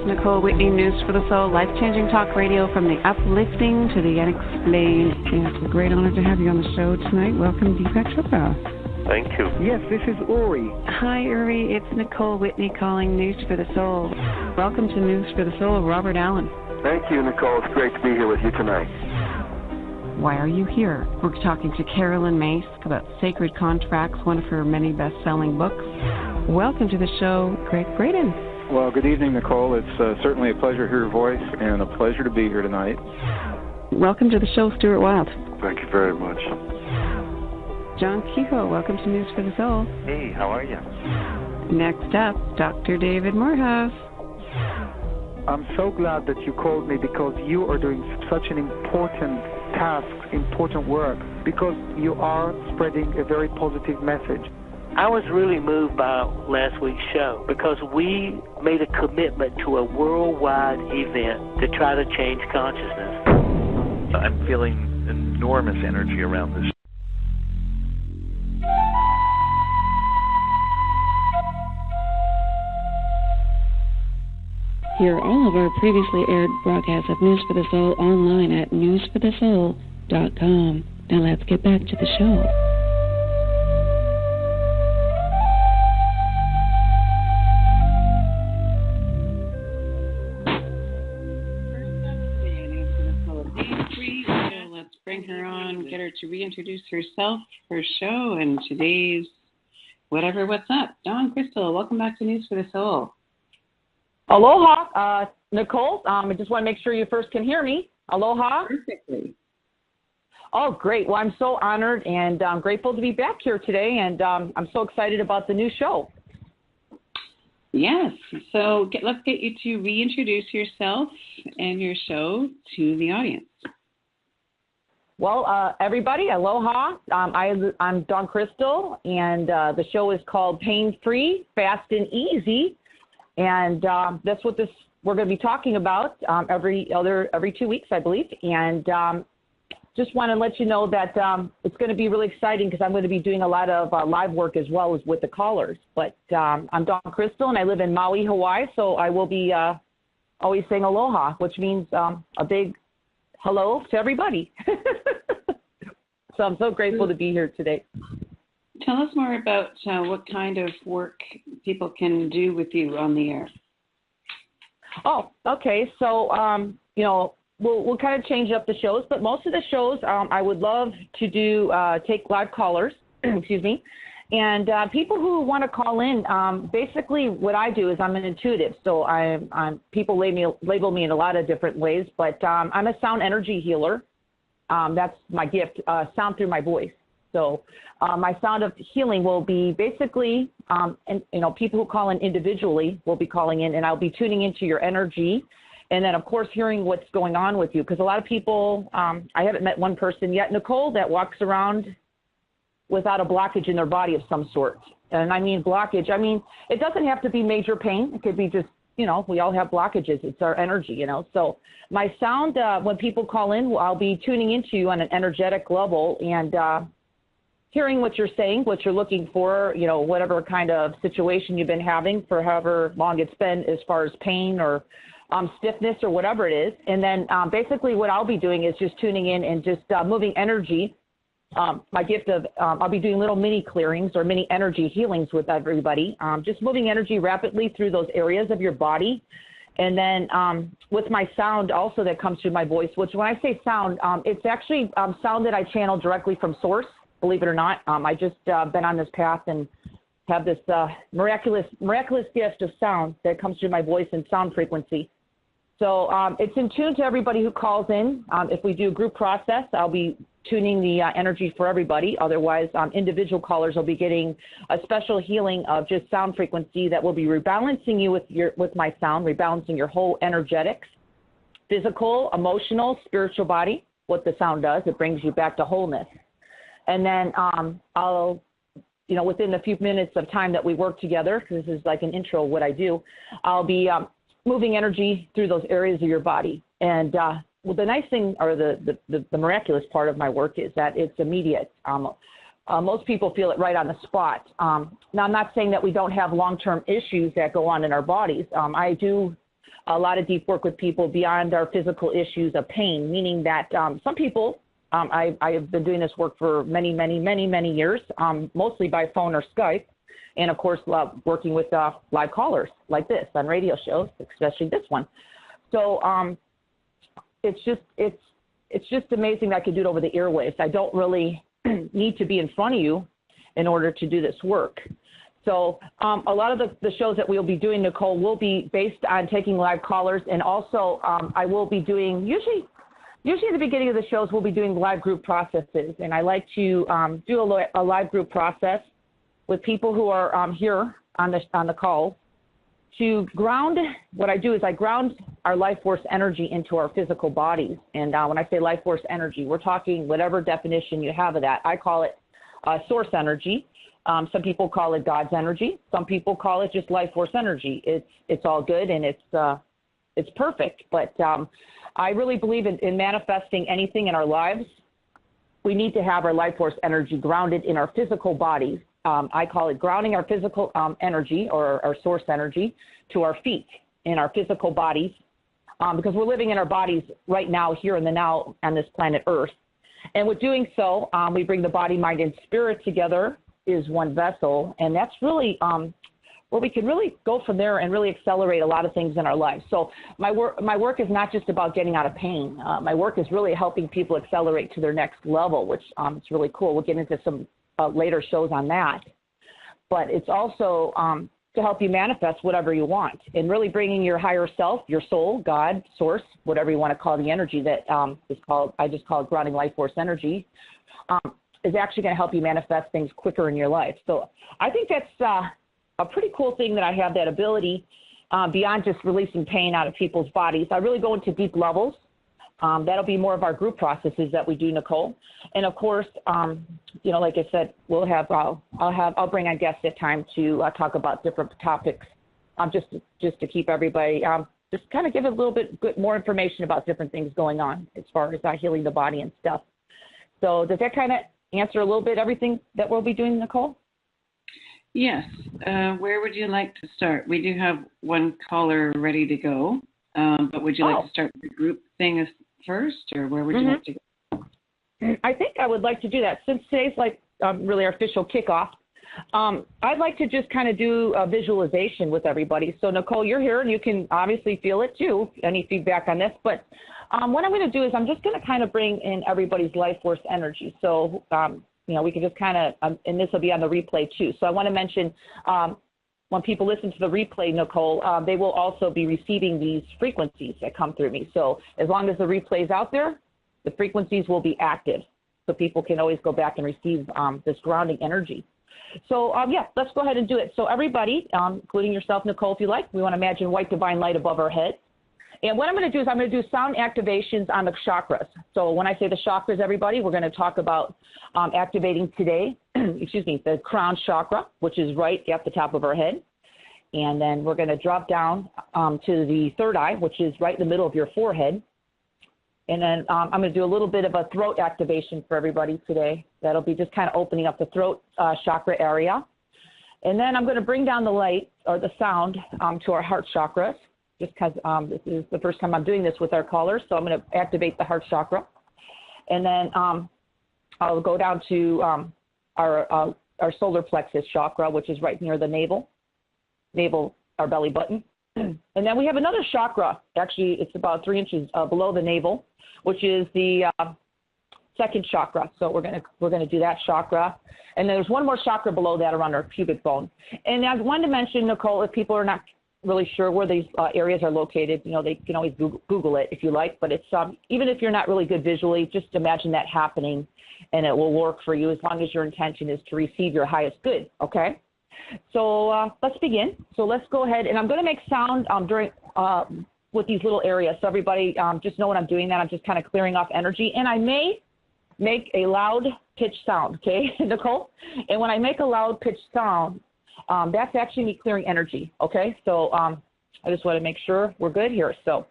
is Nicole Whitney, News for the Soul, life-changing talk radio from the uplifting to the unexplained. It's a great honor to have you on the show tonight. Welcome, Deepak Chopra. Thank you. Yes, this is Uri. Hi, Uri. It's Nicole Whitney calling News for the Soul. Welcome to News for the Soul, Robert Allen. Thank you, Nicole. It's great to be here with you tonight. Why are you here? We're talking to Carolyn Myss about Sacred Contracts, one of her many best-selling books. Welcome to the show, Greg Braden. Well, good evening, Nicole. It's certainly a pleasure to hear your voice and a pleasure to be here tonight. Welcome to the show, Stuart Wilde. Thank you very much. John Kehoe, welcome to News for the Soul. Hey, how are you? Next up, Dr. David Morehouse. I'm so glad that you called me because you are doing such an important task, important work, because you are spreading a very positive message. I was really moved by last week's show because we made a commitment to a worldwide event to try to change consciousness. I'm feeling enormous energy around this. Hear all of our previously aired broadcasts of News for the Soul online at newsforthesoul.com. Now let's get back to the show. Let's bring her on, get her to reintroduce herself, her show, and today's whatever, what's up. Dawn Crystal, welcome back to News for the Soul. Aloha, Nicole. I just want to make sure you first can hear me. Aloha. Perfectly. Oh, great. Well, I'm so honored and grateful to be back here today, and I'm so excited about the new show. Yes. So let's get you to reintroduce yourself and your show to the audience. Well, everybody, aloha. I'm Dawn Crystal, and the show is called Pain Free, Fast and Easy. And that's what we're going to be talking about every 2 weeks, I believe. And just want to let you know that it's going to be really exciting because I'm going to be doing a lot of live work as well as with the callers. But I'm Dawn Crystal, and I live in Maui, Hawaii, so I will be always saying aloha, which means a big hello to everybody. So I'm so grateful to be here today. Tell us more about what kind of work people can do with you on the air. Oh, okay. So, we'll kind of change up the shows, but most of the shows I would love to do take live callers, excuse me, and people who want to call in. Basically, what I do is I'm an intuitive, so people label me in a lot of different ways, but I'm a sound energy healer. That's my gift, sound through my voice. So my sound of healing will be basically, people who call in individually will be calling in, and I'll be tuning into your energy, and then, of course, hearing what's going on with you. Because a lot of people, I haven't met one person yet, Nicole, that walks around without a blockage in their body of some sort. And I mean blockage. I mean, it doesn't have to be major pain. It could be just, we all have blockages. It's our energy, So my sound, when people call in, I'll be tuning into you on an energetic level and hearing what you're saying, what you're looking for, whatever kind of situation you've been having for however long it's been as far as pain or stiffness or whatever it is. And then basically what I'll be doing is just tuning in and just moving energy. My gift of, I'll be doing little mini clearings or mini energy healings with everybody, just moving energy rapidly through those areas of your body. And then with my sound also that comes through my voice, which when I say sound, it's actually sound that I channel directly from source. Believe it or not, I just been on this path and have this miraculous gift of sound that comes through my voice and sound frequency. So it's in tune to everybody who calls in. If we do a group process, I'll be tuning the energy for everybody. Otherwise, individual callers will be getting a special healing of just sound frequency that will be rebalancing you with my sound, rebalancing your whole energetics, physical, emotional, spiritual body. What the sound does, it brings you back to wholeness. And then I'll, within a few minutes of time that we work together, because this is like an intro of what I do, I'll be moving energy through those areas of your body. And the nice thing, or the miraculous part of my work is that it's immediate. Most people feel it right on the spot. Now, I'm not saying that we don't have long-term issues that go on in our bodies. I do a lot of deep work with people beyond our physical issues of pain, meaning that some people, I have been doing this work for many, many, many, many years, mostly by phone or Skype, and, of course, working with live callers like this on radio shows, especially this one. So it's just amazing that I can do it over the airwaves. I don't really need to be in front of you in order to do this work. So a lot of the shows that we'll be doing, Nicole, will be based on taking live callers, and also I will be doing, usually at the beginning of the shows, we'll be doing live group processes, and I like to do a live group process with people who are here on the call. To ground, what I do is I ground our life force energy into our physical bodies. And when I say life force energy, we're talking whatever definition you have of that. I call it source energy. Some people call it God's energy. Some people call it just life force energy. It's all good, and it's perfect. But I really believe in manifesting anything in our lives. We need to have our life force energy grounded in our physical bodies. I call it grounding our physical energy, or our source energy, to our feet in our physical bodies, because we're living in our bodies right now, here in the now, on this planet Earth. And with doing so, we bring the body, mind, and spirit together is one vessel, and that's really where we can really go from there and really accelerate a lot of things in our lives. So my work is not just about getting out of pain. My work is really helping people accelerate to their next level, which it's really cool. We'll get into some later shows on that. But it's also to help you manifest whatever you want, and really bringing your higher self, your soul, God, source, whatever you want to call the energy that is called, I just call it grounding life force energy, is actually going to help you manifest things quicker in your life. So I think that's a pretty cool thing that I have that ability beyond just releasing pain out of people's bodies. I really go into deep levels. That'll be more of our group processes that we do, Nicole. And of course, like I said, we'll have I'll bring on guests at time to talk about different topics, just to keep everybody just kind of give a little bit more information about different things going on as far as healing the body and stuff. So does that kind of answer a little bit everything that we'll be doing, Nicole? Yes. Where would you like to start? We do have one caller ready to go, but would you like to start the group thing first, or where would you like to go? I think I would like to do that. Since today's really our official kickoff, I'd like to just kind of do a visualization with everybody. So, Nicole, you're here, and you can obviously feel it too, any feedback on this. But what I'm going to do is I'm just going to kind of bring in everybody's life force energy. So, we can just kind of, and this will be on the replay too. So I want to mention when people listen to the replay, Nicole, they will also be receiving these frequencies that come through me. So as long as the replay is out there, the frequencies will be active. So people can always go back and receive this grounding energy. So, let's go ahead and do it. So everybody, including yourself, Nicole, if you like, we want to imagine white divine light above our head. And what I'm going to do is I'm going to do sound activations on the chakras. So when I say the chakras, everybody, we're going to talk about activating today, the crown chakra, which is right at the top of our head. And then we're going to drop down to the third eye, which is right in the middle of your forehead. And then I'm going to do a little bit of a throat activation for everybody today. That'll be just kind of opening up the throat chakra area. And then I'm going to bring down the light or the sound to our heart chakras, just because this is the first time I'm doing this with our callers. So I'm going to activate the heart chakra. And then I'll go down to our solar plexus chakra, which is right near the navel, our belly button. And then we have another chakra. Actually, it's about 3 inches below the navel, which is the second chakra. So we're gonna do that chakra. And then there's one more chakra below that around our pubic bone. And I wanted to mention, Nicole, if people are not really sure where these areas are located, they can always Google it if you like. But it's even if you're not really good visually, just imagine that happening, and it will work for you as long as your intention is to receive your highest good. Okay. So let's begin. So let's go ahead, and I'm going to make sound with these little areas. So everybody just know when I'm doing that, I'm just kind of clearing off energy. And I may make a loud pitch sound, okay, Nicole? And when I make a loud pitch sound, that's actually me clearing energy, okay? So I just want to make sure we're good here. So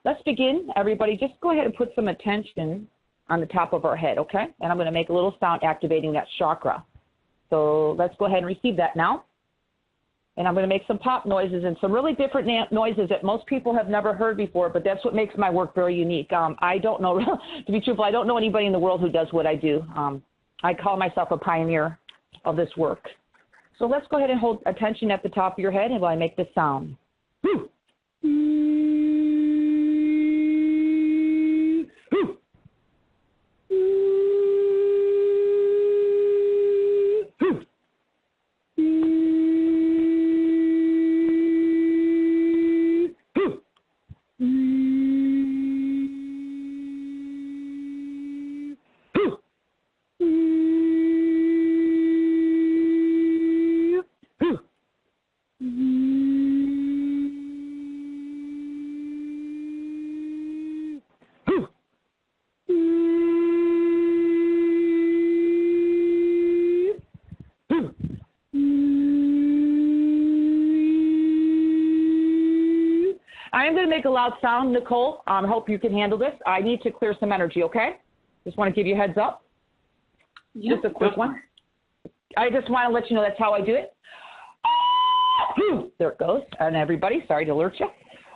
let's begin. Everybody, just go ahead and put some attention on the top of our head, okay? And I'm going to make a little sound activating that chakra. So let's go ahead and receive that now. And I'm going to make some pop noises and some really different noises that most people have never heard before, but that's what makes my work very unique. I don't know, to be truthful, I don't know anybody in the world who does what I do. I call myself a pioneer of this work. So let's go ahead and hold attention at the top of your head while I make this sound. I am going to make a loud sound, Nicole. I hope you can handle this. I need to clear some energy, okay? Just want to give you a heads up. Yep. Just a quick one. I just want to let you know that's how I do it. There it goes. And everybody, sorry to alert you.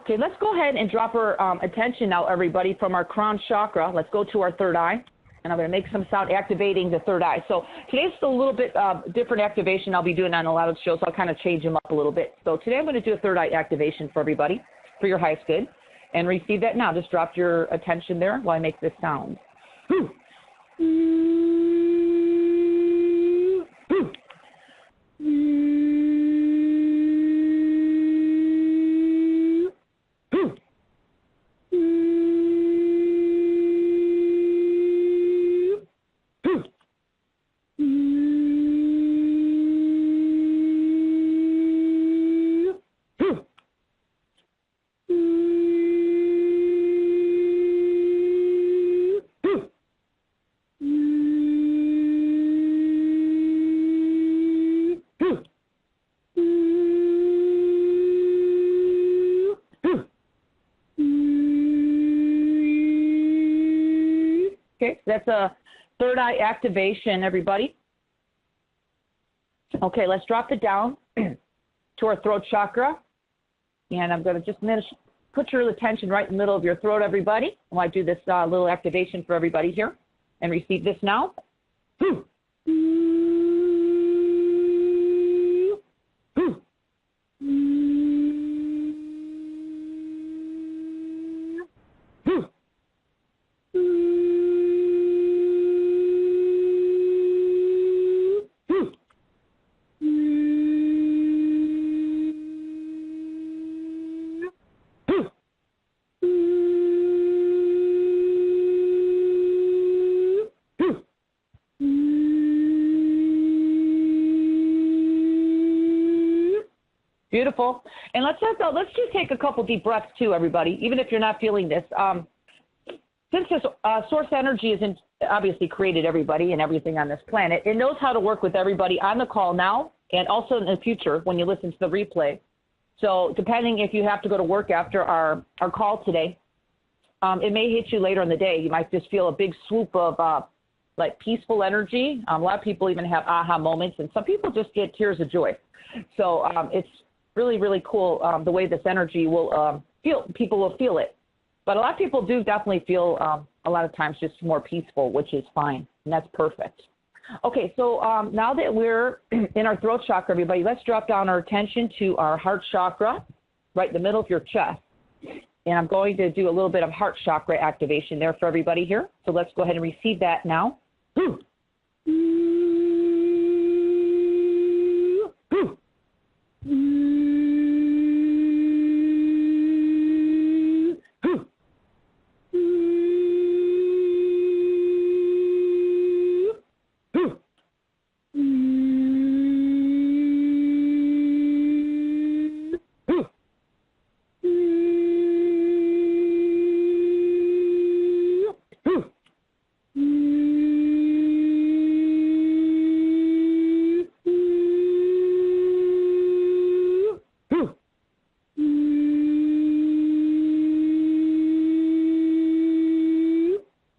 Okay, let's go ahead and drop our attention now, everybody, from our crown chakra. Let's go to our third eye. And I'm going to make some sound activating the third eye. So today's a little bit different activation I'll be doing on a lot of shows. I'll kind of change them up a little bit. So today I'm going to do a third eye activation for everybody, for your highest good. And receive that now. Just drop your attention there while I make this sound. Okay, so that's a third eye activation, everybody. Okay, let's drop it down to our throat chakra. And I'm going to just put your attention right in the middle of your throat, everybody, while I do this little activation for everybody here. And receive this now. Beautiful. And let's just take a couple deep breaths too, everybody, even if you're not feeling this. Since this source energy is obviously created everybody and everything on this planet, it knows how to work with everybody on the call now and also in the future when you listen to the replay. So depending if you have to go to work after our call today, it may hit you later in the day. You might just feel a big swoop of like peaceful energy. A lot of people even have aha moments, and some people just get tears of joy. So it's really, really cool the way this energy will people will feel it. But a lot of people do definitely feel a lot of times just more peaceful, which is fine, and that's perfect. Okay, so now that we're in our throat chakra, everybody, let's drop down our attention to our heart chakra, right in the middle of your chest. And I'm going to do a little bit of heart chakra activation there for everybody here. So let's go ahead and receive that now.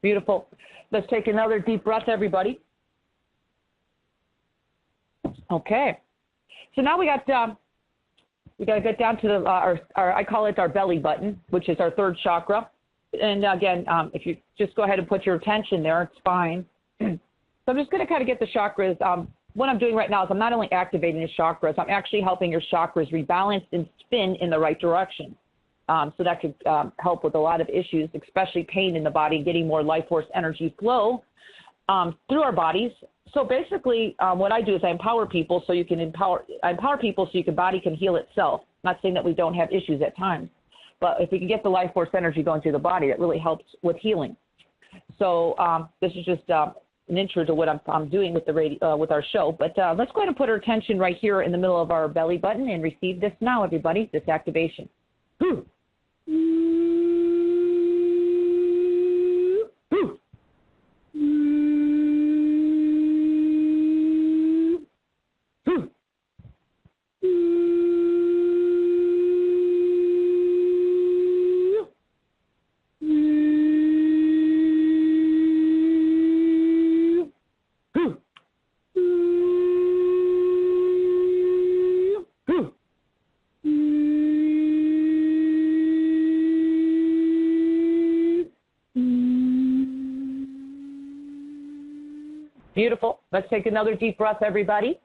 Beautiful. Let's take another deep breath, everybody. Okay. So now we got we got to get down to the our I call it our belly button, which is our third chakra. And again, if you just go ahead and put your attention there, it's fine. So I'm just going to kind of get the chakras. What I'm doing right now is I'm not only activating the chakras, I'm actually helping your chakras rebalance and spin in the right direction. So that could help with a lot of issues, especially pain in the body, getting more life force energy flow through our bodies. So basically, what I do is I empower people so you can people so your body can heal itself. I'm not saying that we don't have issues at times, but if we can get the life force energy going through the body, that really helps with healing. So this is just an intro to what I'm doing with the with our show. But let's go ahead and put our attention right here in the middle of our belly button and receive this now, everybody, this activation. Beautiful. Let's take another deep breath, everybody.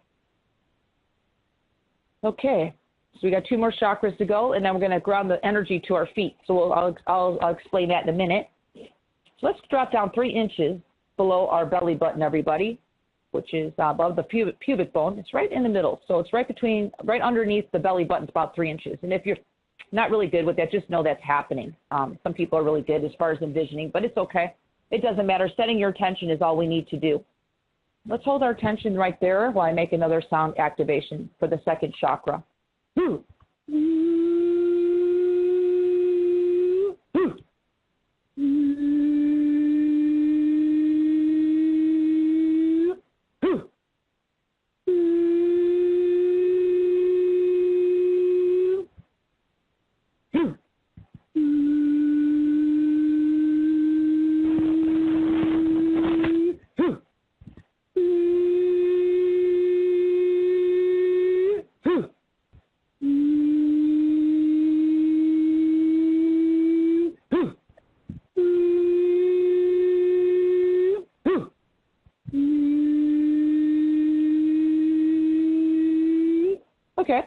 Okay, so we got 2 more chakras to go, and then we're going to ground the energy to our feet. So I'll explain that in a minute. So let's drop down 3 inches below our belly button, everybody, which is above the pubic bone. It's right in the middle. So it's right underneath the belly button, about 3 inches. And if you're not really good with that, just know that's happening. Some people are really good as far as envisioning, but it's okay. It doesn't matter. Setting your attention is all we need to do. Let's hold our attention right there while I make another sound activation for the second chakra. Okay,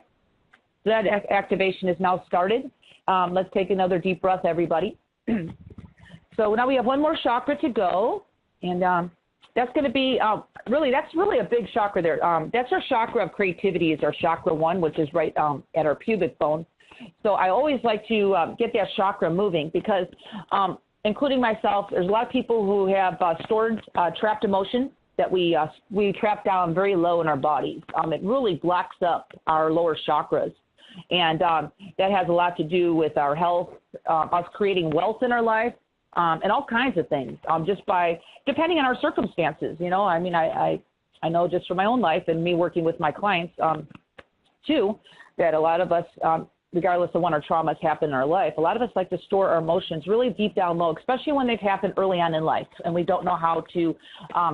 so that activation is now started. Let's take another deep breath, everybody. So now we have 1 more chakra to go, and that's going to be that's really a big chakra there. That's our chakra of creativity, is our chakra 1, which is right at our pubic bone. So I always like to get that chakra moving because, including myself, there's a lot of people who have stored trapped emotions that we trap down very low in our bodies. It really blocks up our lower chakras. And that has a lot to do with our health, us creating wealth in our life, and all kinds of things, just by, depending on our circumstances. You know, I mean, I know just from my own life and me working with my clients, too, that a lot of us, regardless of when our traumas happen in our life, a lot of us like to store our emotions really deep down low, especially when they've happened early on in life and we don't know how to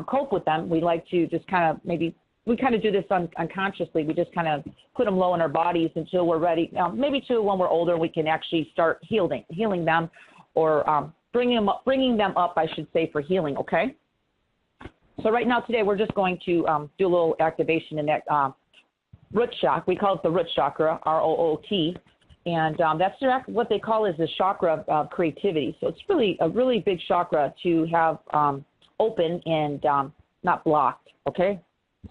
cope with them. We like to just kind of we kind of do this unconsciously. We just kind of put them low in our bodies until we're ready. Maybe too, when we're older, we can actually start healing them, or bringing them up, I should say, for healing. Okay. So right now today, we're just going to do a little activation in that root chakra. We call it the root chakra, R-O-O-T, and that's what they call is the chakra of creativity. So it's really a really big chakra to have open and not blocked. Okay.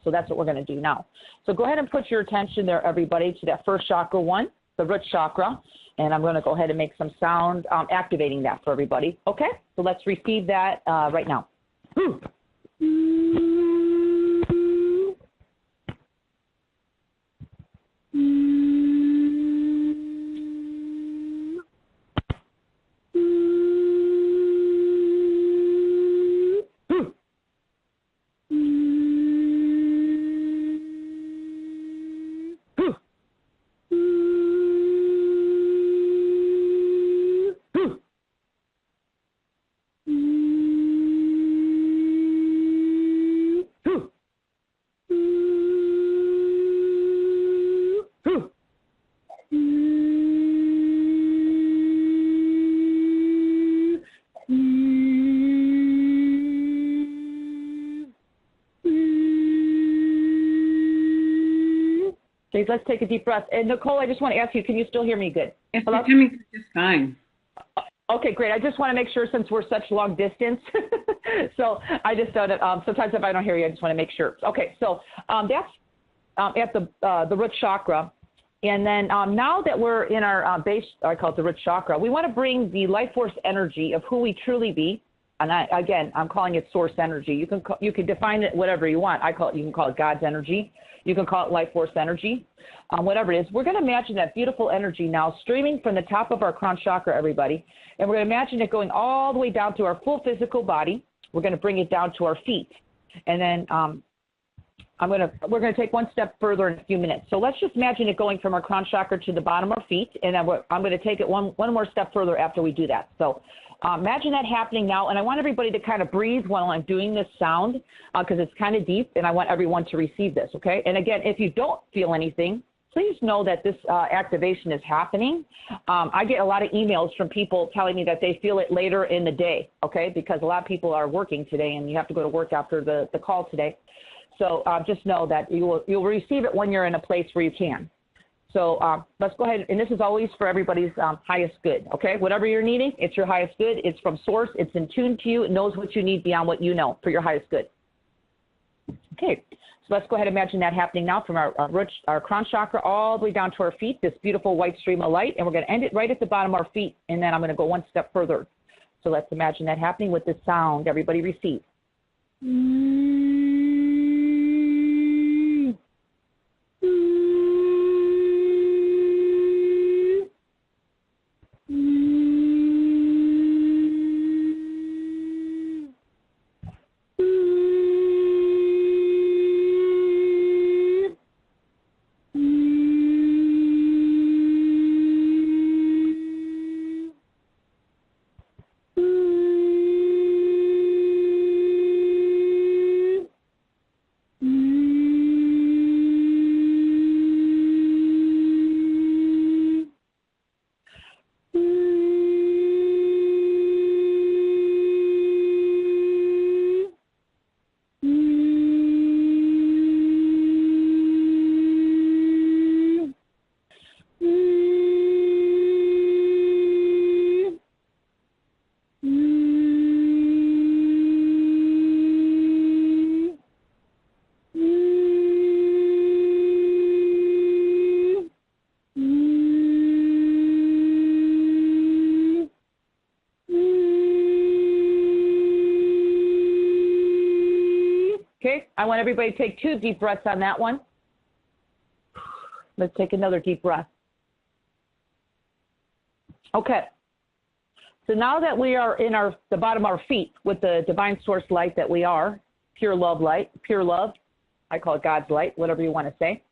So that's what we're going to do now. So go ahead and put your attention there, everybody, to that first chakra 1, the root chakra. And I'm going to go ahead and make some sound activating that for everybody. Okay? So let's receive that right now. Okay, let's take a deep breath. And Nicole, I just want to ask you, can you still hear me good? It's coming through just fine. Okay, great. I just want to make sure since we're such long distance. So I just don't, sometimes if I don't hear you, I just want to make sure. Okay, so that's at the root chakra. And then now that we're in our base, I call it the root chakra, we want to bring the life force energy of who we truly be. And I'm calling it source energy. You can define it whatever you want. You can call it God's energy. You can call it life force energy, whatever it is. We're going to imagine that beautiful energy now streaming from the top of our crown chakra, everybody. And we're going to imagine it going all the way down to our full physical body. We're going to bring it down to our feet. And then we're going to take one step further in a few minutes. So let's just imagine it going from our crown chakra to the bottom of our feet. And then I'm going to take it one more step further after we do that. So imagine that happening now. And I want everybody to kind of breathe while I'm doing this sound because it's kind of deep. And I want everyone to receive this, okay? And again, if you don't feel anything, please know that this activation is happening. I get a lot of emails from people telling me that they feel it later in the day, okay, because a lot of people are working today and you have to go to work after the call today. So just know that you'll receive it when you're in a place where you can. So let's go ahead, and this is always for everybody's highest good, okay? Whatever you're needing, it's your highest good. It's from source. It's in tune to you. It knows what you need beyond what you know for your highest good. Okay, so let's go ahead and imagine that happening now from our crown chakra all the way down to our feet, this beautiful white stream of light, and we're going to end it right at the bottom of our feet, and then I'm going to go one step further. So let's imagine that happening with this sound. Everybody receive. I want everybody to take 2 deep breaths on that one. Let's take another deep breath. Okay. So now that we are in the bottom of our feet with the divine source light that we are, pure love light, pure love, I call it God's light, whatever you want to say.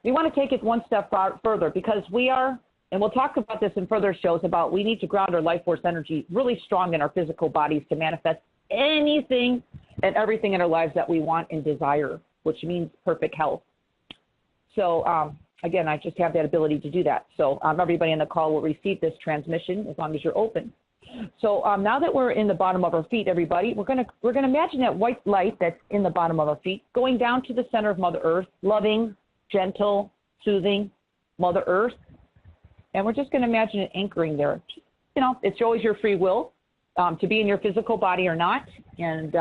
We want to take it one step further because we are, and we'll talk about this in further shows about we need to ground our life force energy really strong in our physical bodies to manifest anything and everything in our lives that we want and desire, which means perfect health. So, again, I just have that ability to do that. So everybody on the call will receive this transmission as long as you're open. So now that we're in the bottom of our feet, everybody, we're gonna imagine that white light that's in the bottom of our feet going down to the center of Mother Earth, loving, gentle, soothing Mother Earth. And we're just going to imagine it anchoring there. You know, it's always your free will to be in your physical body or not. And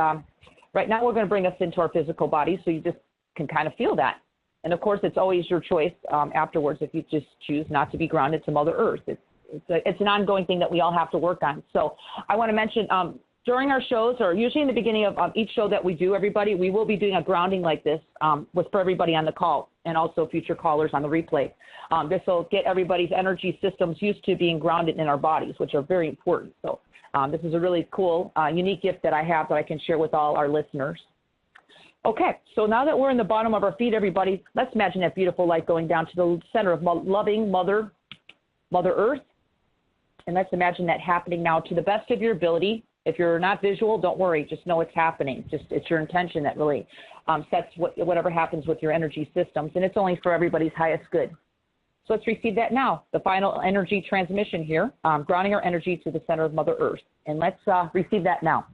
right now we're going to bring us into our physical body so you just can kind of feel that. And, of course, it's always your choice afterwards if you just choose not to be grounded to Mother Earth. It's an ongoing thing that we all have to work on. So I want to mention during our shows, or usually in the beginning of each show that we do, everybody, we will be doing a grounding like this for everybody on the call and also future callers on the replay. This will get everybody's energy systems used to being grounded in our bodies, which are very important. So this is a really cool, unique gift that I have that I can share with all our listeners. Okay, so now that we're in the bottom of our feet, everybody, let's imagine that beautiful light going down to the center of loving Mother Earth. And let's imagine that happening now to the best of your ability. If you're not visual, don't worry. Just know it's happening. It's your intention that really sets whatever happens with your energy systems. And it's only for everybody's highest good. So let's receive that now, the final energy transmission here, grounding our energy to the center of Mother Earth. And let's receive that now.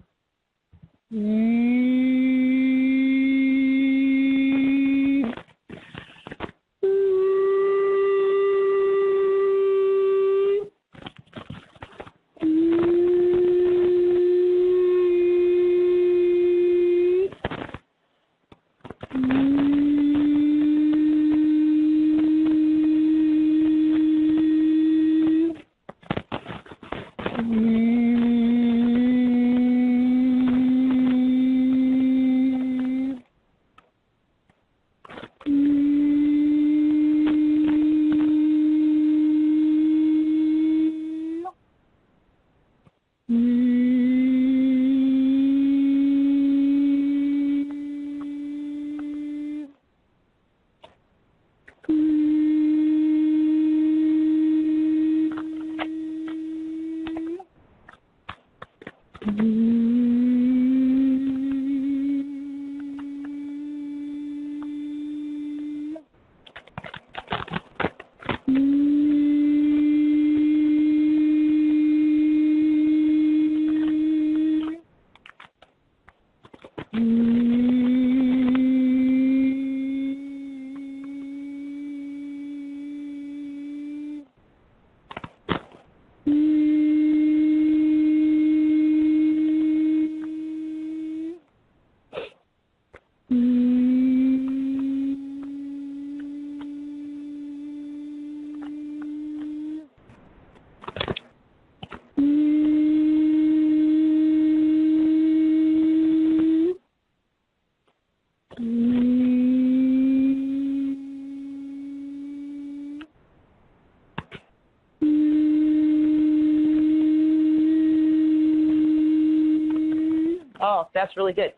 Oh, that's really good.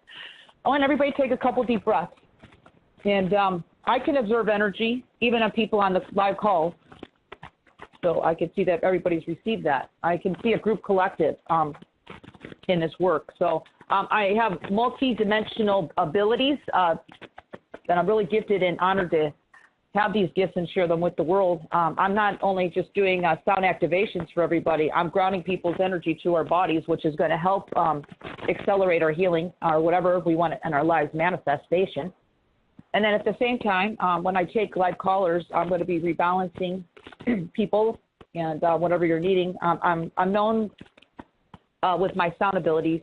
I want everybody to take a couple deep breaths. And I can observe energy, even on people on the live call. So I can see that everybody's received that. I can see a group collective in this work. So I have multi-dimensional abilities that I'm really gifted and honored to have these gifts and share them with the world. I'm not only just doing sound activations for everybody, I'm grounding people's energy to our bodies, which is going to help accelerate our healing or whatever we want in our lives manifestation. And then at the same time, when I take live callers, I'm going to be rebalancing people and whatever you're needing. I'm known with my sound abilities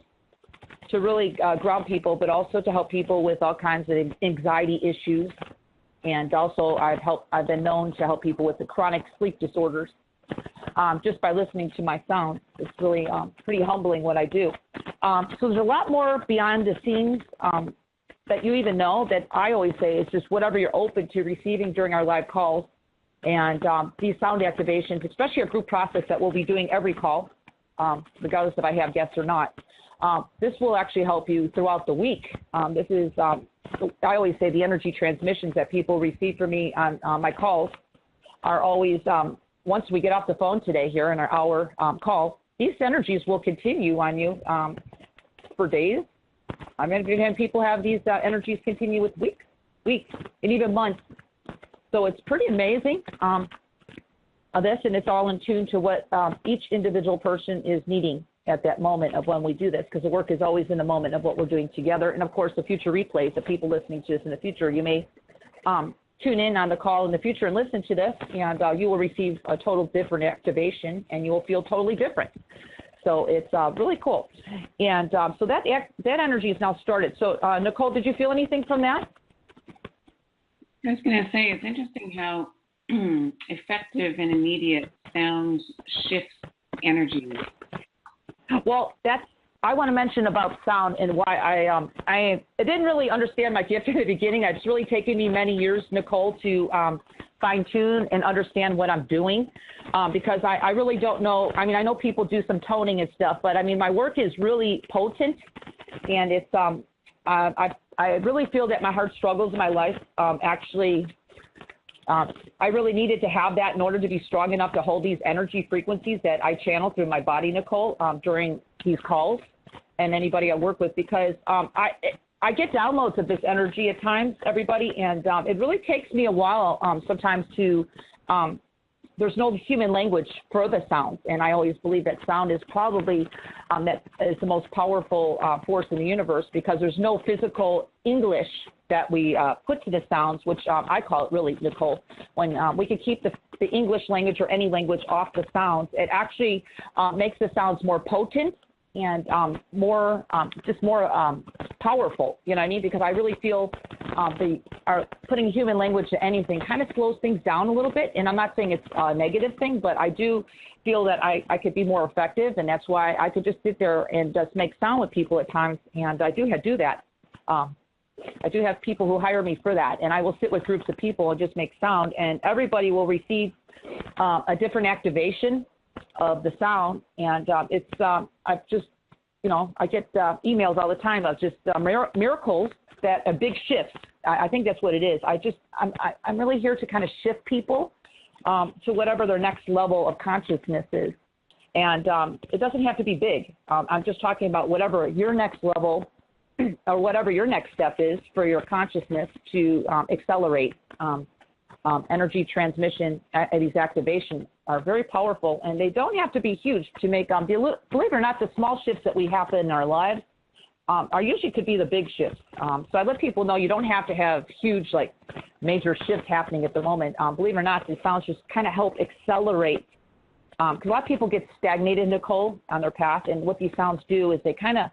to really ground people, but also to help people with all kinds of anxiety issues. And also I've been known to help people with the chronic sleep disorders just by listening to my sound. It's really pretty humbling what I do. So there's a lot more behind the scenes that you even know that I always say it's just whatever you're open to receiving during our live calls. And these sound activations, especially a group process that we'll be doing every call, regardless if I have guests or not. This will actually help you throughout the week. This is, I always say the energy transmissions that people receive from me on my calls are always, once we get off the phone today here in our hour call, these energies will continue on you for days. I'm going to be having people have these energies continue with weeks, and even months. So it's pretty amazing, this, and it's all in tune to what each individual person is needing at that moment of when we do this, because the work is always in the moment of what we're doing together. And, of course, the future replays, the people listening to this in the future, you may tune in on the call in the future and listen to this, and you will receive a total different activation, and you will feel totally different. So it's really cool. And so that energy is now started. So, Nicole, did you feel anything from that? I was going to say, it's interesting how effective and immediate sound shifts energies. Well, I want to mention about sound and why I didn't really understand my gift in the beginning. It's really taken me many years, Nicole, to fine-tune and understand what I'm doing because I really don't know. I mean, I know people do some toning and stuff, but, I mean, my work is really potent, and it's I really feel that my heart struggles in my life I really needed to have that in order to be strong enough to hold these energy frequencies that I channel through my body, Nicole, during these calls and anybody I work with, because I get downloads of this energy at times, everybody, and it really takes me a while sometimes to there's no human language for the sound, and I always believe that sound is probably that is the most powerful force in the universe, because there's no physical English that we put to the sounds, which I call it really, Nicole. When we can keep the English language or any language off the sounds, it actually makes the sounds more potent and more powerful, you know what I mean? Because I really feel are putting human language to anything kind of slows things down a little bit. And I'm not saying it's a negative thing, but I do feel that I could be more effective, and that's why I could just sit there and just make sound with people at times, and I do do that. I do have people who hire me for that, and I will sit with groups of people and just make sound, and everybody will receive a different activation of the sound, and I've just, I get emails all the time of just miracles that a big shift. I think that's what it is. I'm really here to kind of shift people to whatever their next level of consciousness is, and it doesn't have to be big. I'm just talking about whatever your next level or whatever your next step is for your consciousness to accelerate. Energy transmission and these activations are very powerful, and they don't have to be huge to make, believe it or not, the small shifts that we happen in our lives are usually could be the big shifts. So I let people know you don't have to have huge, like, major shifts happening at the moment. Believe it or not, these sounds just kind of help accelerate. Because a lot of people get stagnated, Nicole, on their path, and what these sounds do is they kind of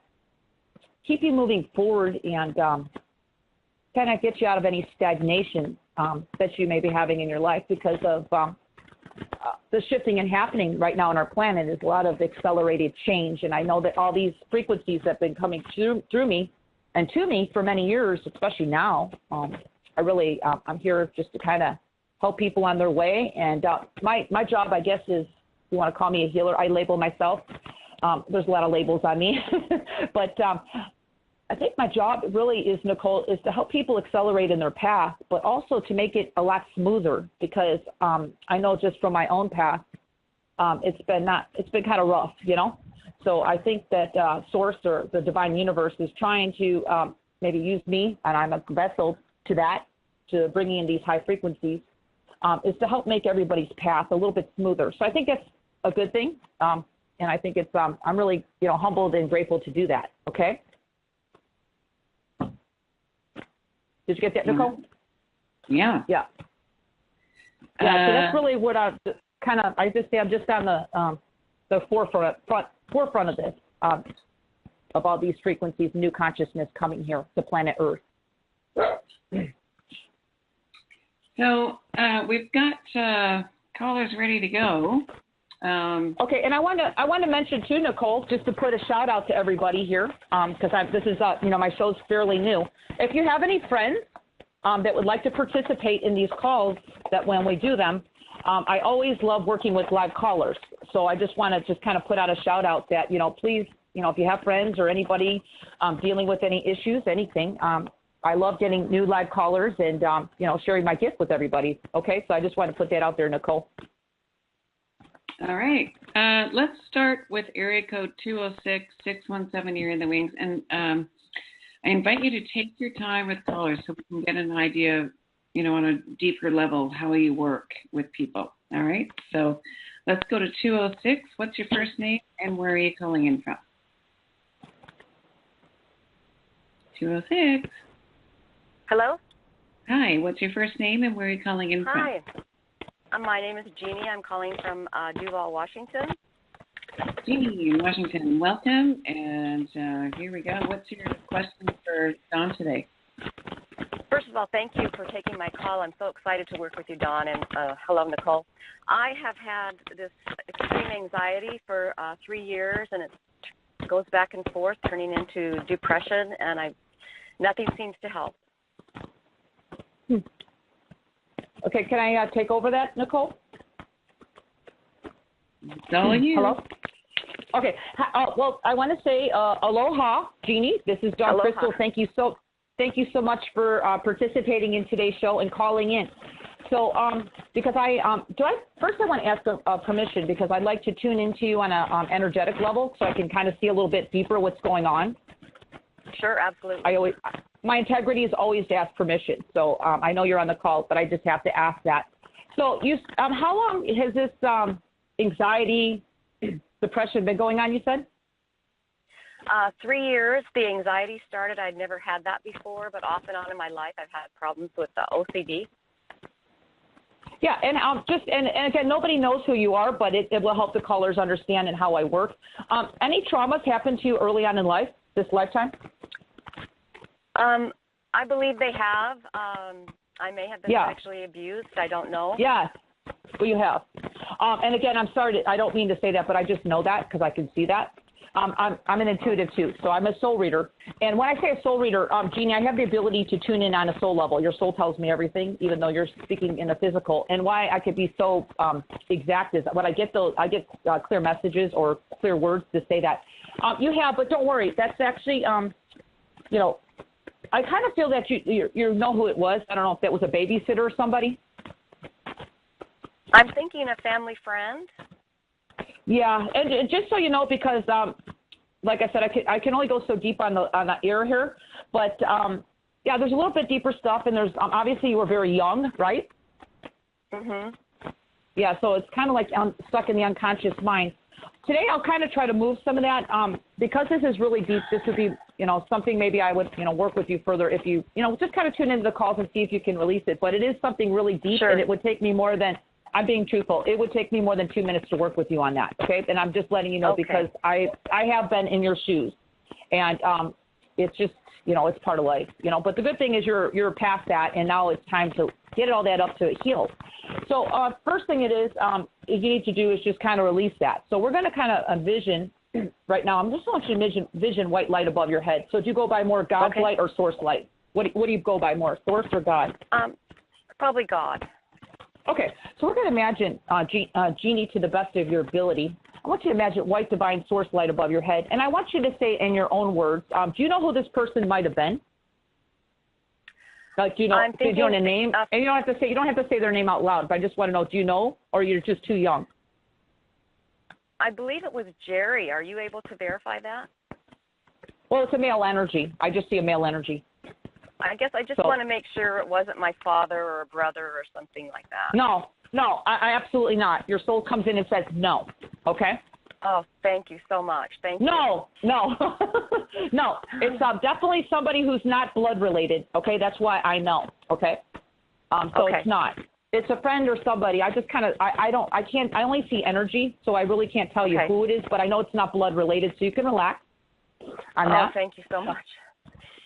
keep you moving forward and kind of get you out of any stagnation that you may be having in your life because of the shifting and happening right now on our planet is a lot of accelerated change. And I know that all these frequencies have been coming through me and to me for many years, especially now. I'm here just to kind of help people on their way. And my job, I guess, is, if you want to call me a healer, I label myself. There's a lot of labels on me. But I think my job really is, Nicole, is to help people accelerate in their path, but also to make it a lot smoother because I know just from my own path, it's been kind of rough, So I think that Source or the Divine Universe is trying to maybe use me, and I'm a vessel to that, to bringing in these high frequencies, is to help make everybody's path a little bit smoother. So I think that's a good thing, and I think it's I'm really humbled and grateful to do that. Okay. Did you get that, Nicole? Yeah. Yeah. So that's really what I'm just on the forefront of this, of all these frequencies, new consciousness coming here to planet Earth. So we've got callers ready to go. Okay, and I want to mention too, Nicole, just to put a shout out to everybody here, because this is my show's fairly new. If you have any friends that would like to participate in these calls, that when we do them, I always love working with live callers. So I just want to kind of put out a shout out that please, if you have friends or anybody dealing with any issues, anything, I love getting new live callers and sharing my gift with everybody. Okay, so I just want to put that out there, Nicole. All right. Let's start with area code 206-617. You're in the wings. And I invite you to take your time with callers so we can get an idea of, on a deeper level, how you work with people. All right. So let's go to 206. What's your first name and where are you calling in from? 206. Hello? Hi. What's your first name and where are you calling in from? Hi. My name is Jeannie. I'm calling from Duval, Washington. Jeannie in Washington, welcome. And here we go. What's your question for Dawn today? First of all, thank you for taking my call. I'm so excited to work with you, Dawn, and hello, Nicole. I have had this extreme anxiety for 3 years, and it goes back and forth, turning into depression, and nothing seems to help. Okay, can I take over that, Nicole? It's all you. Hello? Okay. Well, I want to say aloha, Jeannie. This is Dawn Aloha. Crystal. Thank you so much for participating in today's show and calling in. So, because first I want to ask permission because I'd like to tune into you on an energetic level so I can kind of see a little bit deeper what's going on. Sure, absolutely. My integrity is always to ask permission. So I know you're on the call, but I just have to ask that. So how long has this anxiety, depression been going on, you said? 3 years. The anxiety started. I'd never had that before, but off and on in my life I've had problems with OCD. Yeah, and and again, nobody knows who you are, but it will help the callers understand and how I work. Any traumas happened to you early on in life, this lifetime? I believe they have. I may have been sexually abused. I don't know. Yeah. Well, you have. And again, I'm sorry. I don't mean to say that, but I just know that because I can see that. I'm an intuitive too, so I'm a soul reader. And when I say a soul reader, Jeannie, I have the ability to tune in on a soul level. Your soul tells me everything, even though you're speaking in the physical. And why I could be so exact is when I get clear messages or clear words to say that. You have, but don't worry. That's actually, you know, I kind of feel that you know who it was. I don't know if that was a babysitter or somebody. I'm thinking a family friend. Yeah, and just so you know, because like I said, I can only go so deep on the air here, but yeah, there's a little bit deeper stuff, and there's obviously you were very young, right? Mhm. Yeah, so it's kind of like stuck in the unconscious mind. Today, I'll kind of try to move some of that because this is really deep. This would be, you know, something maybe I would, you know, work with you further if you, you know, just kind of tune into the calls and see if you can release it. But it is something really deep, and it would take me more than. I'm being truthful. It would take me more than 2 minutes to work with you on that, okay? And I'm just letting you know because I have been in your shoes, and it's just, you know, it's part of life, you know. But the good thing is you're past that, and now it's time to get all that up to heal. So first thing you need to do is just kind of release that. So we're going to kind of envision right now. I'm just want you to vision white light above your head. So do you go by more God's light or source light? What do you go by more, source or God? Probably God. Okay, so we're going to imagine, Jeannie, to the best of your ability, I want you to imagine white divine source light above your head, and I want you to say in your own words, do you know who this person might have been? Like, do you know, do you know a name? And you don't have to say their name out loud, but I just want to know, do you know, or you're just too young? I believe it was Jerry. Are you able to verify that? Well, it's a male energy. I just see a male energy. I guess I just want to make sure it wasn't my father or a brother or something like that. No, I absolutely not. Your soul comes in and says no, okay? Oh, thank you so much. Thank you. No. No, it's definitely somebody who's not blood related, okay? That's why I know, okay? It's not. It's a friend or somebody. I just kind of, I only see energy, so I really can't tell you who it is, but I know it's not blood related, so you can relax on that. Oh, thank you so much.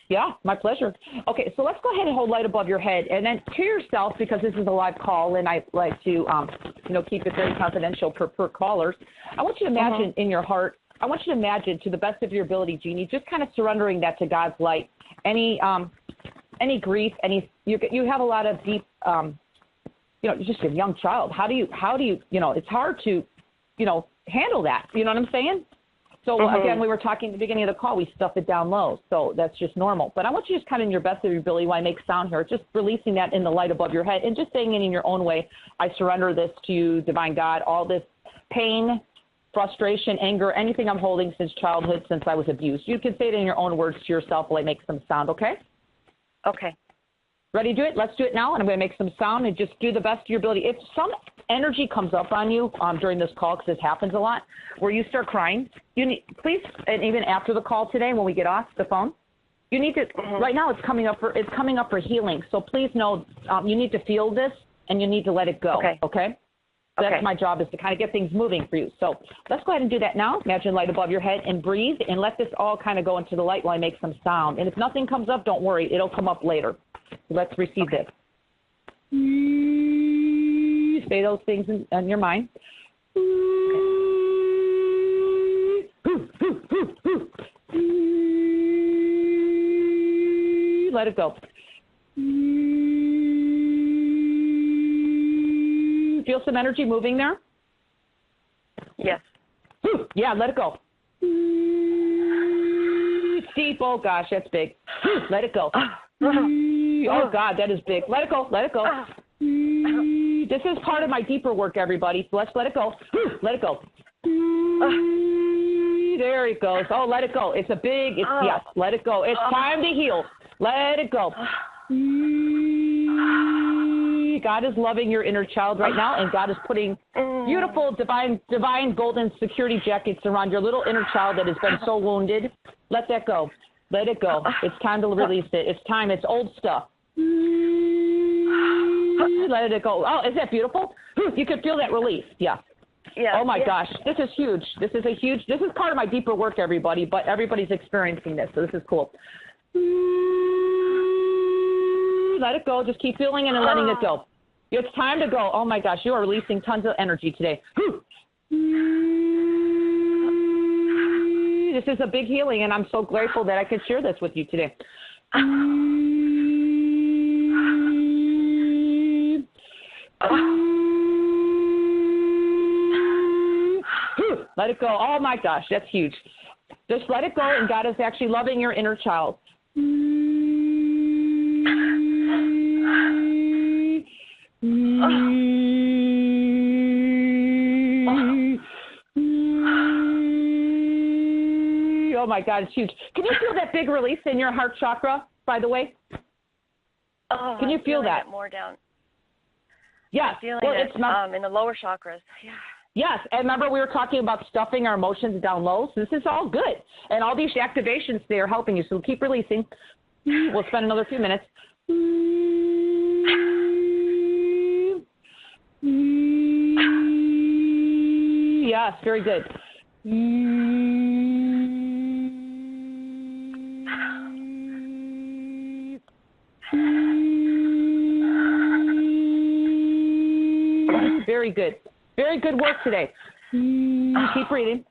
Yeah, my pleasure. Okay, so let's go ahead and hold light above your head, and then to yourself, because this is a live call, and I like to, keep it very confidential per callers. I want you to imagine in your heart. I want you to imagine, to the best of your ability, Jeannie, just kind of surrendering that to God's light. Any grief, you have a lot of deep, you're just a young child. How do you, it's hard to, handle that. You know what I'm saying? So, again, we were talking at the beginning of the call, we stuff it down low, so that's just normal. But I want you to just kind of in your best of your ability, when I make sound here, just releasing that in the light above your head and just saying it in your own way. I surrender this to you, Divine God, all this pain, frustration, anger, anything I'm holding since childhood, since I was abused. You can say it in your own words to yourself while I make some sound, okay? Okay. Ready to do it? Let's do it now, and I'm going to make some sound and just do the best of your ability. If some energy comes up on you during this call, because this happens a lot, where you start crying, please, and even after the call today when we get off the phone, you need to, right now it's coming up for healing. So please know you need to feel this, and you need to let it go, okay? So that's my job, is to kind of get things moving for you. So let's go ahead and do that now. Imagine light above your head and breathe, and let this all kind of go into the light while I make some sound. And if nothing comes up, don't worry. It'll come up later. So let's receive this. Say those things in your mind. Let it go. Feel some energy moving there? Yes. Yeah, let it go. Deep. Oh, gosh, that's big. Let it go. Oh, God, that is big. Let it go. Let it go. This is part of my deeper work, everybody. So let's let it go. Let it go. There it goes. Oh, let it go. Yes, let it go. It's time to heal. Let it go. God is loving your inner child right now, and God is putting beautiful, divine golden security jackets around your little inner child that has been so wounded. Let that go. Let it go. It's time to release it. It's time. It's old stuff. Let it go. Oh, is that beautiful? You can feel that release. Yeah. Yeah. Oh, my gosh. This is huge. This is part of my deeper work, everybody, but everybody's experiencing this, so this is cool. Let it go. Just keep feeling it and letting it go. It's time to go. Oh, my gosh. You are releasing tons of energy today. This is a big healing, and I'm so grateful that I could share this with you today. Let it go. Oh, my gosh. That's huge. Just let it go, and God is actually loving your inner child. Oh, my God, it's huge. Can you feel that big release in your heart chakra, by the way? Oh, can you feel that? It more down. Yes. I'm feeling it in the lower chakras. Yeah. Yes, and remember we were talking about stuffing our emotions down low? So this is all good. And all these activations, they are helping you. So keep releasing. We'll spend another few minutes. Yes, very good. Very good. Very good work today. Keep breathing.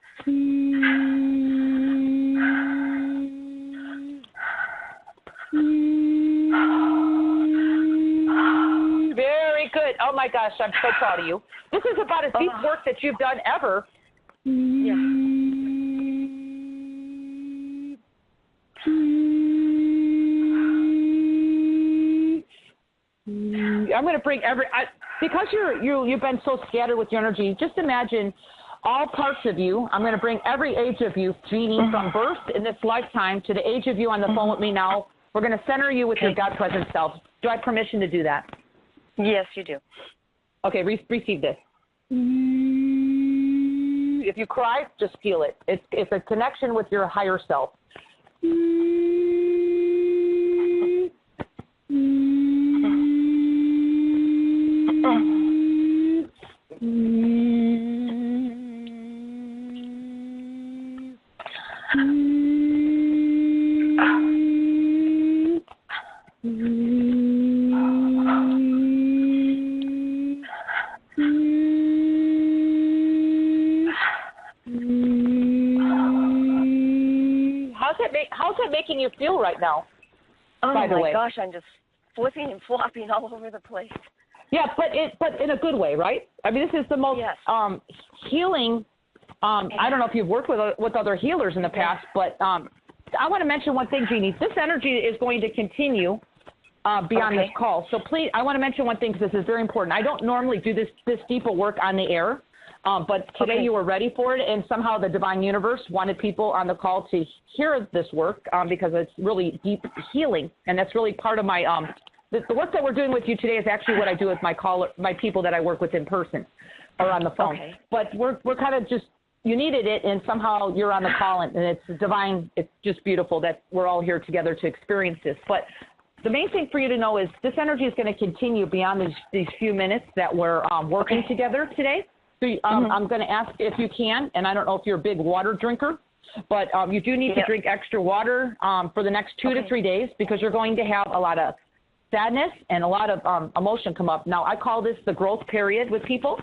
Very good. Oh, my gosh, I'm so proud of you. This is about as deep work that you've done ever. Yeah. I'm going to bring because you've been so scattered with your energy, just imagine all parts of you. I'm going to bring every age of you, Jeannie, from birth in this lifetime to the age of you on the phone with me now. We're going to center you with your God-present self. Do I have permission to do that? Yes, you do. Okay, receive this. If you cry, just feel it. It's a connection with your higher self. How's it making you feel right now? Oh by the way? Gosh, I'm just flipping and flopping all over the place. Yeah, but in a good way, right? I mean, this is the most healing. I don't know if you've worked with other healers in the past, but I want to mention one thing, Jeannie. This energy is going to continue beyond this call. So please, I want to mention one thing because this is very important. I don't normally do this deeper work on the air, but today you were ready for it, and somehow the divine universe wanted people on the call to hear this work because it's really deep healing, and that's really part of my the work that we're doing with you today is actually what I do with my people that I work with in person or on the phone. Okay. But we're kind of just, you needed it, and somehow you're on the call, and it's divine. It's just beautiful that we're all here together to experience this. But the main thing for you to know is this energy is going to continue beyond these few minutes that we're working together today. So I'm going to ask if you can, and I don't know if you're a big water drinker, but you do need to drink extra water for the next 2 to 3 days because you're going to have a lot of sadness and a lot of emotion come up. Now, I call this the growth period with people,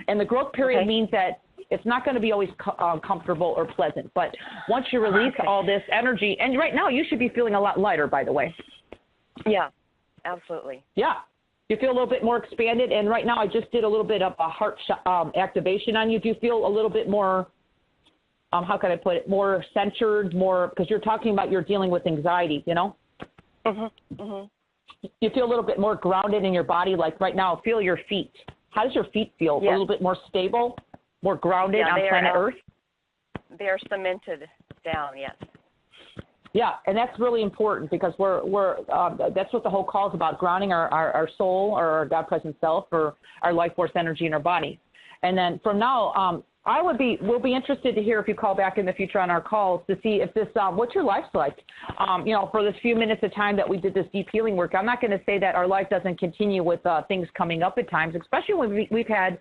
and the growth period means that it's not going to be always comfortable or pleasant, but once you release all this energy, and right now you should be feeling a lot lighter, by the way. Yeah, absolutely. Yeah. You feel a little bit more expanded, and right now I just did a little bit of a heart activation on you. Do you feel a little bit more, how can I put it, more centered, more, because you're talking about you're dealing with anxiety, you know? You feel a little bit more grounded in your body, like right now, feel your feet. How does your feet feel? A little bit more stable, more grounded on planet Earth? They are cemented down, yes. Yeah, and that's really important because we're that's what the whole call is about, grounding our soul or our God-present self or our life force energy in our body. And then from now, we'll be interested to hear if you call back in the future on our calls to see if this, what your life's like. For this few minutes of time that we did this deep healing work, I'm not going to say that our life doesn't continue with things coming up at times, especially when we've had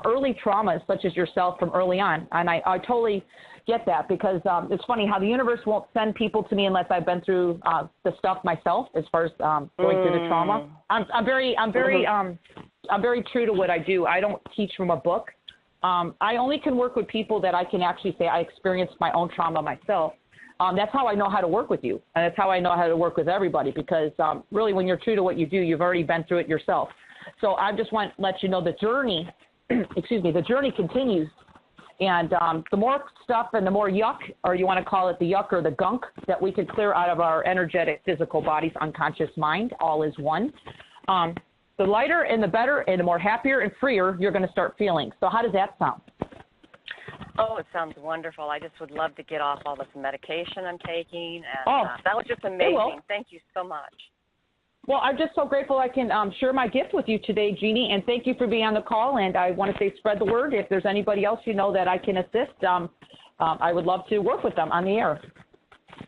early traumas, such as yourself, from early on. And I totally get that, because it's funny how the universe won't send people to me unless I've been through the stuff myself, as far as going through the trauma. I'm very true to what I do. I don't teach from a book. I only can work with people that I can actually say I experienced my own trauma myself. That's how I know how to work with you, and that's how I know how to work with everybody, because really, when you're true to what you do, you've already been through it yourself. So I just want to let you know the journey, the journey continues. And the more stuff and the more yuck, or you want to call it the yuck or the gunk, that we can clear out of our energetic, physical bodies, unconscious mind, all is one. The lighter and the better and the more happier and freer you're going to start feeling. So how does that sound? Oh, it sounds wonderful. I just would love to get off all this medication I'm taking. And that was just amazing. Thank you so much. Well, I'm just so grateful I can share my gift with you today, Jeannie, and thank you for being on the call. And I want to say spread the word. If there's anybody else you know that I can assist, I would love to work with them on the air.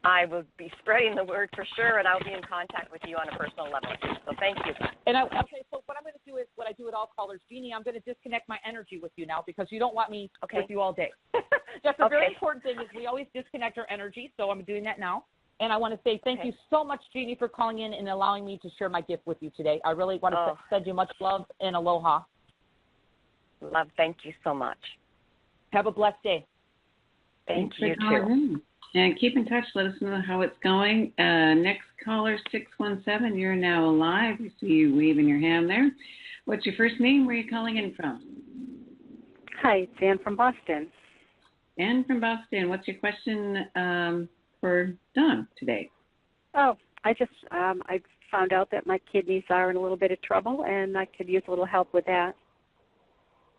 I will be spreading the word for sure, and I'll be in contact with you on a personal level. So thank you. And okay, so what I'm going to do is what I do with all callers. Jeannie, I'm going to disconnect my energy with you now, because you don't want me with you all day. That's a very important thing, is we always disconnect our energy, so I'm doing that now. And I want to say thank you so much, Jeannie, for calling in and allowing me to share my gift with you today. I really want to send you much love and aloha. Love, thank you so much. Have a blessed day. Thank you, too. And keep in touch. Let us know how it's going. Next caller, 617. You're now alive. We see you waving your hand there. What's your first name? Where are you calling in from? Hi, it's Ann from Boston. Ann from Boston. What's your question for Dawn today? Oh, I found out that my kidneys are in a little bit of trouble, and I could use a little help with that.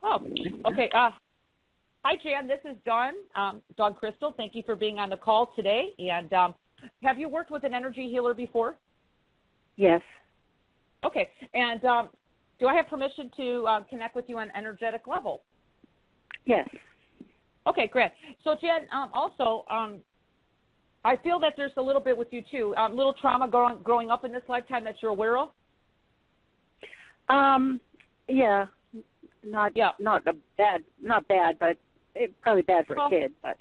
Oh, okay. Hi, Jan. This is Dawn, Dawn Crystal. Thank you for being on the call today. And have you worked with an energy healer before? Yes. Okay. And do I have permission to connect with you on an energetic level? Yes. Okay, great. So, Jan, also, I feel that there's a little bit with you, too. Little trauma growing up in this lifetime that you're aware of? Yeah. Not bad, but it's probably bad for a kid. But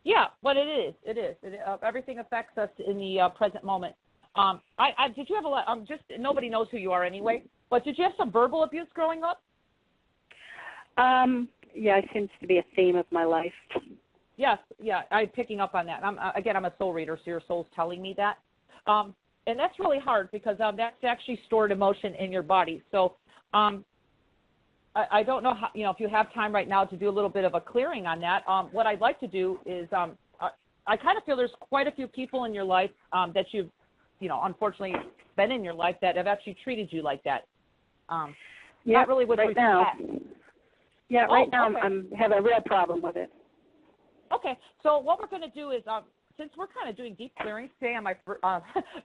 yeah, but it is. Everything affects us in the present moment. Did you have a lot? Just nobody knows who you are anyway. But did you have some verbal abuse growing up? Yeah, it seems to be a theme of my life. Yes, yeah, I'm picking up on that. I'm a soul reader, so your soul's telling me that. And that's really hard, because that's actually stored emotion in your body. So I don't know how, if you have time right now to do a little bit of a clearing on that. What I'd like to do is I kind of feel there's quite a few people in your life that you've, unfortunately been in your life that have actually treated you like that. Not really with right now. Yeah, right now I'm having a real problem with it. Okay, so what we're going to do is, since we're kind of doing deep clearings today on my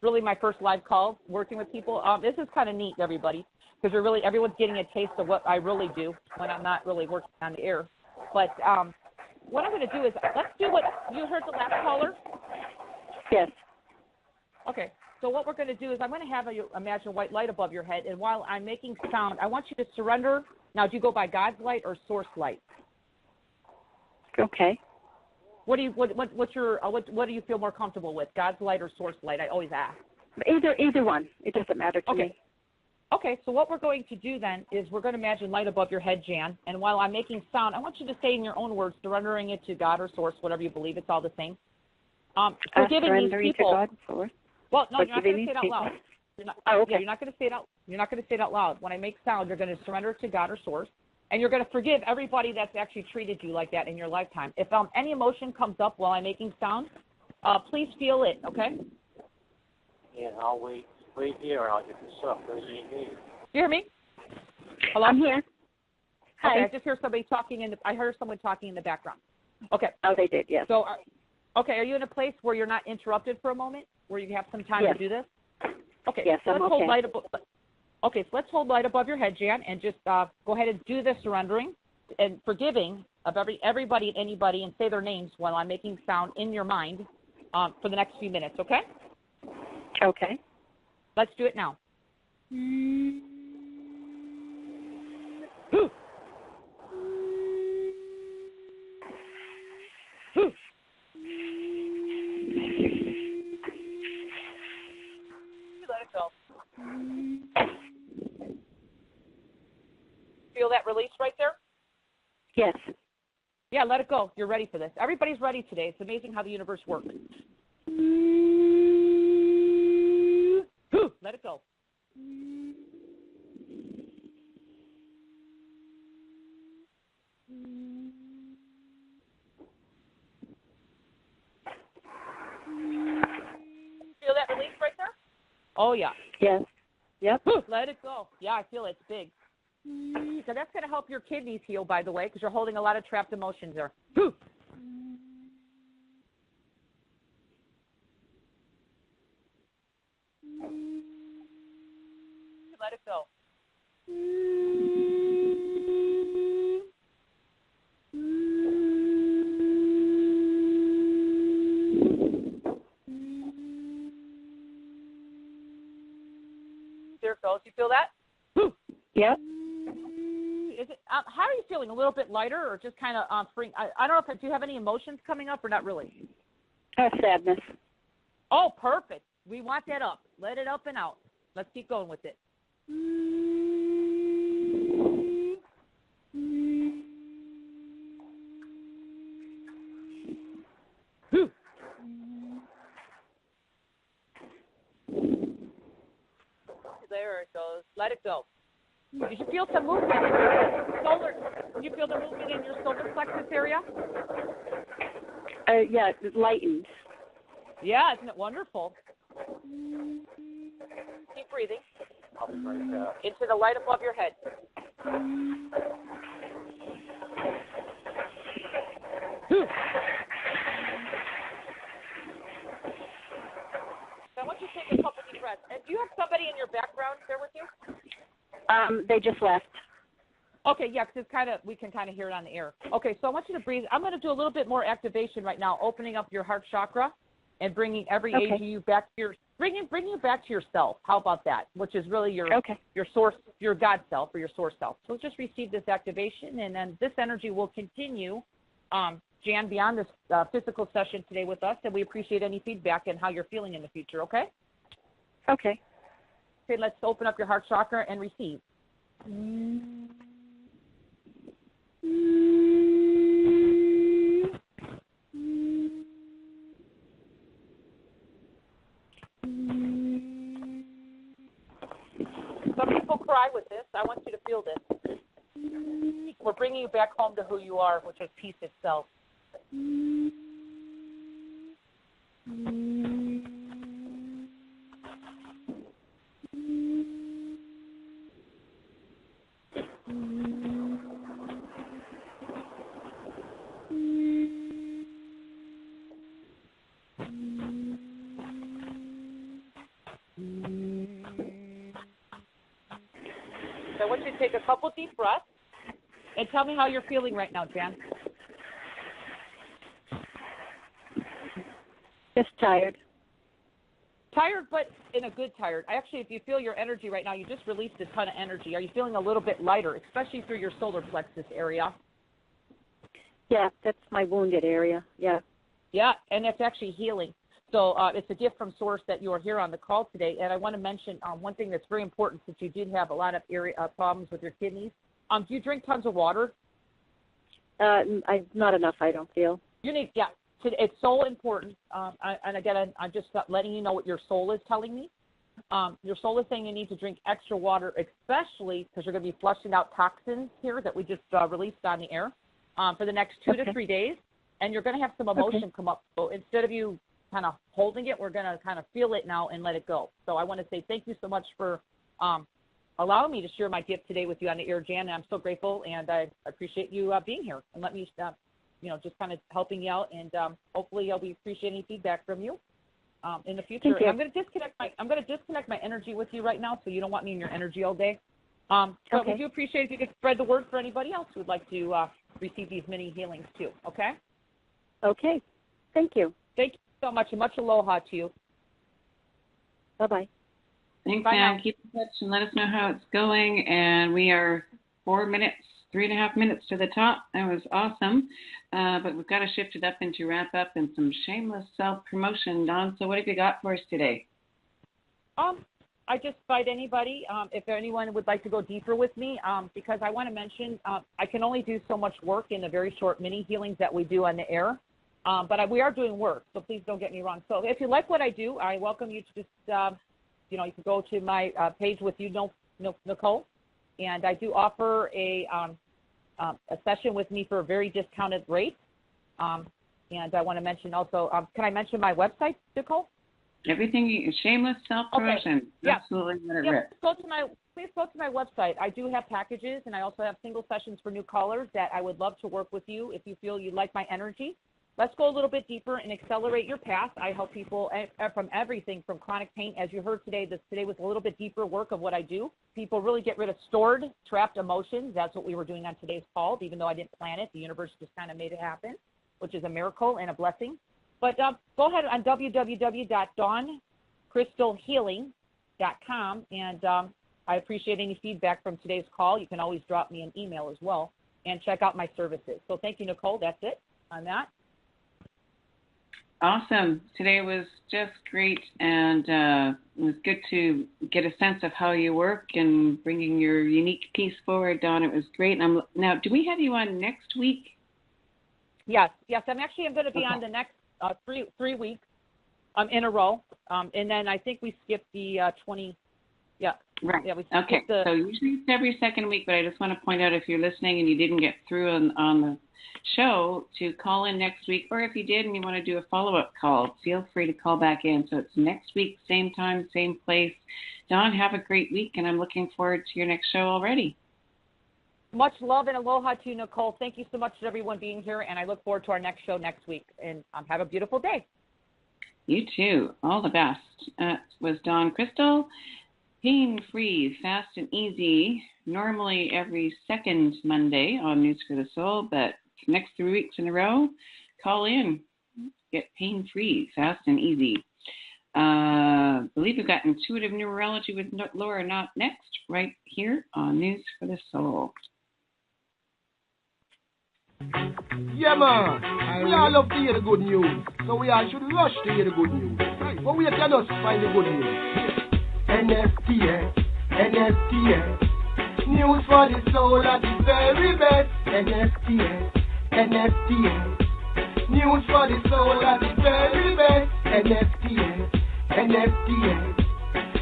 really my first live call working with people, this is kind of neat, everybody, because everyone's getting a taste of what I really do when I'm not really working on the air. But what I'm going to do is, let's do what you heard the last caller. Yes. Okay, so what we're going to do is I'm going to have you imagine a white light above your head, and while I'm making sound, I want you to surrender. Now, do you go by God's light or source light? Okay. What do you feel more comfortable with, God's light or source light? I always ask. Either one. It doesn't matter to me. Okay, so what we're going to do then is we're going to imagine light above your head, Jan, and while I'm making sound, I want you to say in your own words, surrendering it to God or source, whatever you believe, it's all the same. Forgiving these people. To God, source. Well, no, you're not going to say it out loud. Okay. Yeah, you're not going to say it out. You're not going to say it out loud. When I make sound, you're going to surrender it to God or source. And you're going to forgive everybody that's actually treated you like that in your lifetime. If any emotion comes up while I'm making sound, please feel it, okay? Yeah, I'll wait here and I'll get this up. Do you hear me? Hello? I'm here. Hi. Okay, I just hear somebody talking I heard someone talking in the background. Okay. Oh, they did, yes. So, okay, are you in a place where you're not interrupted for a moment, where you have some time to do this? Okay. Yes, so I'm let's okay. hold light Okay, so let's hold light above your head, Jan, and just go ahead and do the surrendering and forgiving of everybody and anybody, and say their names while I'm making sound in your mind for the next few minutes, okay? Okay. Let's do it now. Let it go. Feel that release right there? Yes. Yeah, let it go. You're ready for this. Everybody's ready today. It's amazing how the universe works. Let it go. Feel that release right there? Oh, yeah. Yes. Yep. Let it go. Yeah, I feel it's big. So that's going to help your kidneys heal, by the way, because you're holding a lot of trapped emotions there. Let it go. There it goes. You feel that? Yep. Is it? How are you feeling? A little bit lighter, or just kind of free? I don't know. Do you have any emotions coming up, or not really? Sadness. Oh, perfect. We want that up. Let it up and out. Let's keep going with it. There it goes. Let it go. Did you feel some movement in your solar? Did you feel the movement in your solar plexus area? Yeah, it lightened. Yeah, isn't it wonderful? Keep breathing. I'll be right back. Into the light above your head. So I want you to take a couple deep breaths. And do you have somebody in your background there with you? They just left. Okay, yeah, because we can kind of hear it on the air. Okay, so I want you to breathe. I'm going to do a little bit more activation right now, opening up your heart chakra and bringing every AGU back to your bringing you back to yourself. How about that? Which is really your source, your God self or your source self. So just receive this activation, and then this energy will continue, Jan, beyond this physical session today with us. And we appreciate any feedback and how you're feeling in the future. Okay. Okay. Okay. Let's open up your heart chakra and receive. Some people cry with this. I want you to feel this. We're bringing you back home to who you are, which is peace itself. So I want you to take a couple deep breaths and tell me how you're feeling right now, Jan. Just tired. Tired, but in a good tired. Actually, if you feel your energy right now, you just released a ton of energy. Are you feeling a little bit lighter, especially through your solar plexus area? Yeah, that's my wounded area. Yeah. Yeah, and it's actually healing. So it's a gift from Source that you are here on the call today. And I want to mention one thing that's very important, since you did have a lot of problems with your kidneys. Do you drink tons of water? Not enough, I don't feel. You need, yeah. It's so important. And again, I'm just letting you know what your soul is telling me. Your soul is saying you need to drink extra water, especially because you're going to be flushing out toxins here that we just released on the air for the next 2 to 3 days. And you're going to have some emotion come up. So instead of you kind of holding it, we're going to kind of feel it now and let it go. So I want to say thank you so much for allowing me to share my gift today with you on the air, Jan. And I'm so grateful, and I appreciate you being here and let me, just kind of helping you out. And hopefully I'll be appreciating feedback from you in the future. I'm going to disconnect my energy with you right now, so you don't want me in your energy all day. But we do appreciate if you could spread the word for anybody else who would like to receive these mini healings too. Okay. Okay. Thank you. Thank you so much, and much aloha to you. Bye-bye. Thanks, Anne. Keep in touch and let us know how it's going. And we are 4 minutes 3.5 minutes to the top. That was awesome. But we've got to shift it up into wrap up and some shameless self-promotion, Dawn. So what have you got for us today? I just invite anybody, if anyone would like to go deeper with me, because I want to mention I can only do so much work in the very short mini healings that we do on the air. But we are doing work, so please don't get me wrong. So if you like what I do, I welcome you to just, you can go to my page with you, Nicole, and I do offer a session with me for a very discounted rate. And I want to mention also, can I mention my website, Nicole? Everything, shameless self-promotion. Okay. Yeah. Absolutely. Please go to my website. I do have packages, and I also have single sessions for new callers that I would love to work with you if you feel you like my energy. Let's go a little bit deeper and accelerate your path. I help people from everything from chronic pain. As you heard today, today was a little bit deeper work of what I do. People really get rid of stored, trapped emotions. That's what we were doing on today's call. Even though I didn't plan it, the universe just kind of made it happen, which is a miracle and a blessing. But go ahead on www.dawncrystalhealing.com, and I appreciate any feedback from today's call. You can always drop me an email as well and check out my services. So thank you, Nicole. That's it on that. Awesome. Today was just great, and it was good to get a sense of how you work and bringing your unique piece forward, Dawn. It was great. Now, do we have you on next week? Yes. I'm going to be on the next 3 weeks in a row, and then I think we skipped the 20. Yeah. Right. Yeah, okay. So usually it's every second week, but I just want to point out if you're listening and you didn't get through on the show to call in next week, or if you did and you want to do a follow-up call, feel free to call back in. So it's next week, same time, same place. Dawn, have a great week, and I'm looking forward to your next show already. Much love and aloha to you, Nicole. Thank you so much to everyone being here, and I look forward to our next show next week. And have a beautiful day. You too. All the best. That was Dawn Crystal. Pain-free, fast and easy, normally every second Monday on News for the Soul, but next 3 weeks in a row, call in. Get pain-free, fast and easy. I believe we've got Intuitive Numerology with Laura Knott next, right here on News for the Soul. Yeah, man. We all love to hear the good news, so we all should rush to hear the good news. Right. But we can just find the good news. NSTS, news for the soul at the very best. NSTS, news for the soul at the very best. NSTS,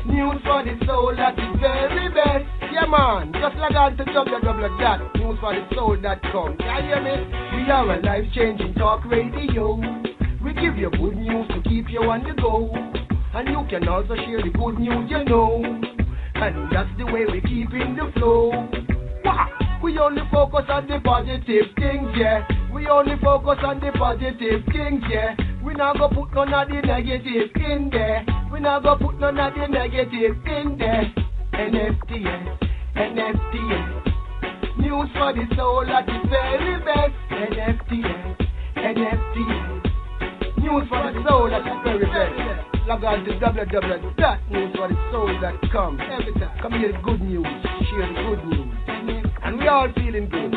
news for the soul at the very best. Yeah, man, just log on to www.newsforthesoul.com. Can you hear me? We are a life-changing talk radio. We give you good news to keep you on the go. And you can also share the good news, And that's the way we keep in the flow. We only focus on the positive things, yeah. We only focus on the positive things, yeah. We not go put none of the negative in there. We not go put none of the negative in there. NSTS, news for the soul at the very best. NSTS, news for the soul at the very best. Log on to www.newsforthesoul.com. Every time, come hear the good news, share the good news, and we all feeling good.